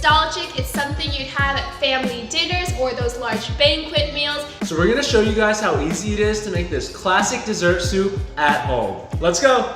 nostalgic. It's something you'd have at family dinners or those large banquet meals. So we're gonna show you guys how easy it is to make this classic dessert soup at home. Let's go!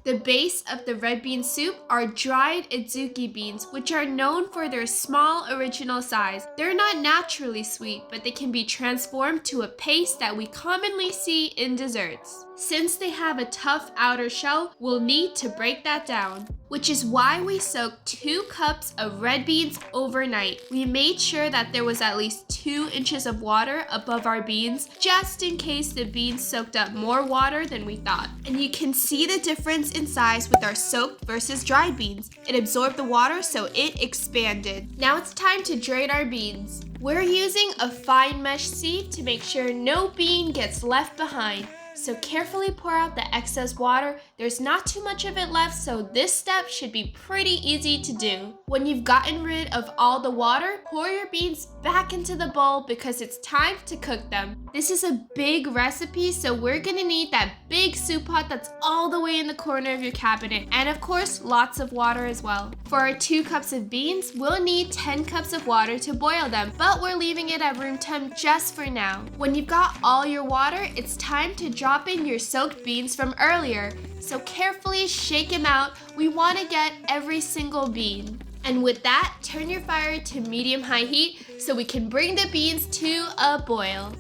The base of the red bean soup are dried Adzuki beans, which are known for their small original size. They're not naturally sweet, but they can be transformed to a paste that we commonly see in desserts. Since they have a tough outer shell, we'll need to break that down, which is why we soaked 2 cups of red beans overnight. We made sure that there was at least 2 inches of water above our beans, just in case the beans soaked up more water than we thought. And you can see the difference in size with our soaked versus dried beans. It absorbed the water, so it expanded. Now it's time to drain our beans. We're using a fine mesh sieve to make sure no bean gets left behind. So carefully pour out the excess water. There's not too much of it left, so this step should be pretty easy to do. When you've gotten rid of all the water, pour your beans back into the bowl because it's time to cook them. This is a big recipe, so we're gonna need that big soup pot that's all the way in the corner of your cabinet, and of course, lots of water as well. For our 2 cups of beans, we'll need 10 cups of water to boil them, but we're leaving it at room temp just for now. When you've got all your water, it's time to drop in your soaked beans from earlier. So carefully shake them out. We want to get every single bean. And with that, turn your fire to medium-high heat so we can bring the beans to a boil.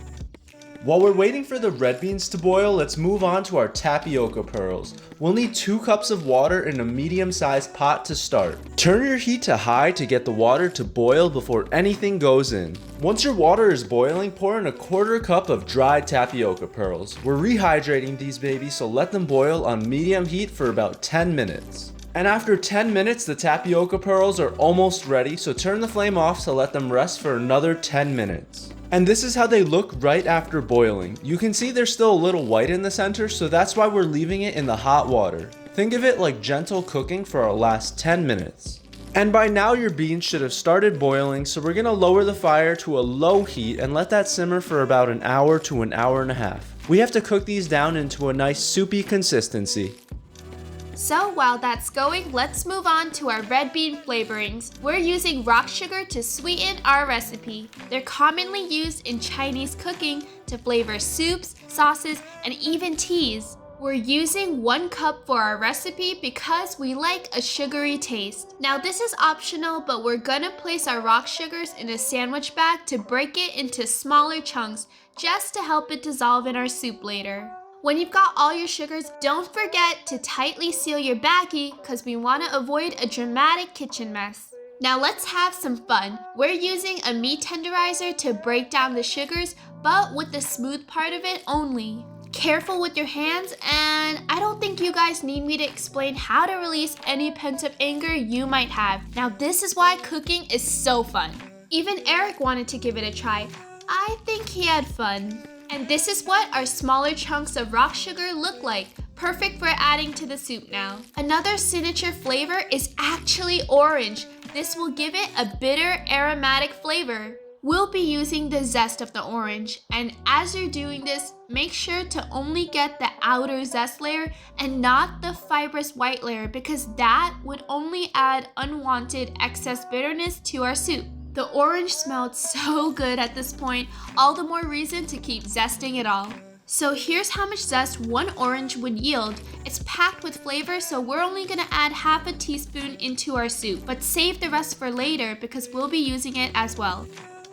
While we're waiting for the red beans to boil, let's move on to our tapioca pearls. We'll need 2 cups of water in a medium-sized pot to start. Turn your heat to high to get the water to boil before anything goes in. Once your water is boiling, pour in a 1/4 cup of dried tapioca pearls. We're rehydrating these babies, so let them boil on medium heat for about 10 minutes. And after 10 minutes, the tapioca pearls are almost ready, so turn the flame off to let them rest for another 10 minutes. And this is how they look right after boiling. You can see they're still a little white in the center, so that's why we're leaving it in the hot water. Think of it like gentle cooking for our last 10 minutes. And by now your beans should have started boiling, so we're gonna lower the fire to a low heat and let that simmer for about an hour to an hour and a half. We have to cook these down into a nice soupy consistency. So while that's going, let's move on to our red bean flavorings. We're using rock sugar to sweeten our recipe. They're commonly used in Chinese cooking to flavor soups, sauces, and even teas. We're using 1 cup for our recipe because we like a sugary taste. Now this is optional, but we're gonna place our rock sugars in a sandwich bag to break it into smaller chunks just to help it dissolve in our soup later. When you've got all your sugars, don't forget to tightly seal your baggie because we want to avoid a dramatic kitchen mess. Now let's have some fun. We're using a meat tenderizer to break down the sugars, but with the smooth part of it only. Careful with your hands, and I don't think you guys need me to explain how to release any pent-up anger you might have. Now this is why cooking is so fun. Even Eric wanted to give it a try. I think he had fun. And this is what our smaller chunks of rock sugar look like. Perfect for adding to the soup now. Another signature flavor is actually orange. This will give it a bitter aromatic flavor. We'll be using the zest of the orange, and as you're doing this, make sure to only get the outer zest layer and not the fibrous white layer because that would only add unwanted excess bitterness to our soup. The orange smelled so good at this point, all the more reason to keep zesting it all. So here's how much zest 1 orange would yield. It's packed with flavor, so we're only gonna add half a teaspoon into our soup, but save the rest for later because we'll be using it as well.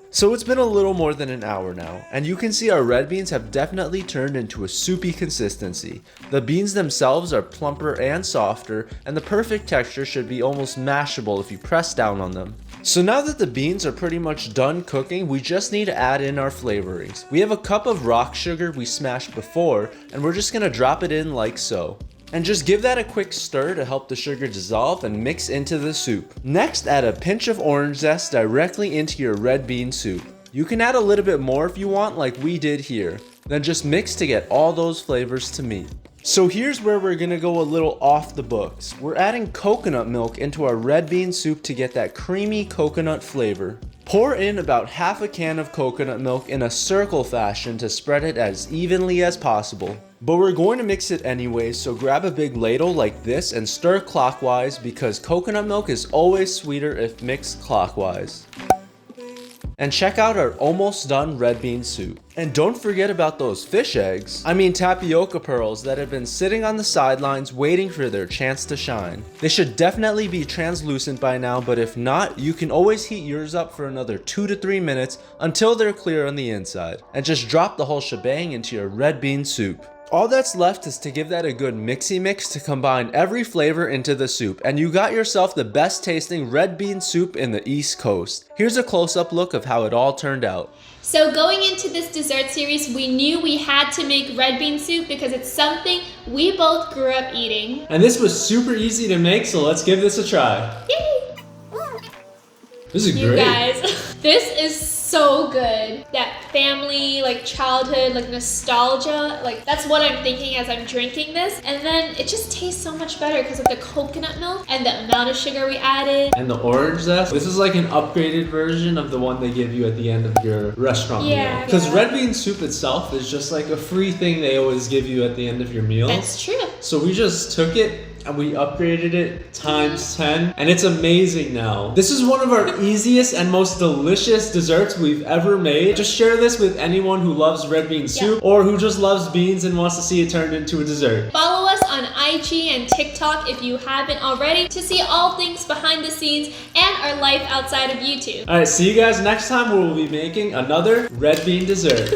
So it's been a little more than an hour now, and you can see our red beans have definitely turned into a soupy consistency. The beans themselves are plumper and softer, and the perfect texture should be almost mashable if you press down on them. So now that the beans are pretty much done cooking, we just need to add in our flavorings. We have a cup of rock sugar we smashed before, and we're just gonna drop it in like so. And just give that a quick stir to help the sugar dissolve and mix into the soup. Next, add a pinch of orange zest directly into your red bean soup. You can add a little bit more if you want, like we did here. Then just mix to get all those flavors to meet. So here's where we're gonna go a little off the books. We're adding coconut milk into our red bean soup to get that creamy coconut flavor. Pour in about half a can of coconut milk in a circle fashion to spread it as evenly as possible. But we're going to mix it anyway, so grab a big ladle like this and stir clockwise because coconut milk is always sweeter if mixed clockwise. And check out our almost done red bean soup. And don't forget about those fish eggs. I mean tapioca pearls that have been sitting on the sidelines waiting for their chance to shine. They should definitely be translucent by now, but if not, you can always heat yours up for another 2 to 3 minutes until they're clear on the inside. And just drop the whole shebang into your red bean soup. All that's left is to give that a good mixy mix to combine every flavor into the soup, and you got yourself the best tasting red bean soup in the East Coast. Here's a close-up look of how it all turned out. So going into this dessert series, we knew we had to make red bean soup because it's something we both grew up eating. And this was super easy to make, so let's give this a try. Yay! This is You great. guys, this is so good. That family, like childhood, like nostalgia, like that's what I'm thinking as I'm drinking this. And then it just tastes so much better because of the coconut milk and the amount of sugar we added. And the orange zest. This is like an upgraded version of the one they give you at the end of your restaurant meal. Because red bean soup itself is just like a free thing they always give you at the end of your meal. That's true. So we just took it and we upgraded it times 10, and it's amazing now. This is one of our easiest and most delicious desserts we've ever made. Just share this with anyone who loves red bean soup or who just loves beans and wants to see it turned into a dessert. Follow us on IG and TikTok if you haven't already to see all things behind the scenes and our life outside of YouTube. All right, see you guys next time where we'll be making another red bean dessert.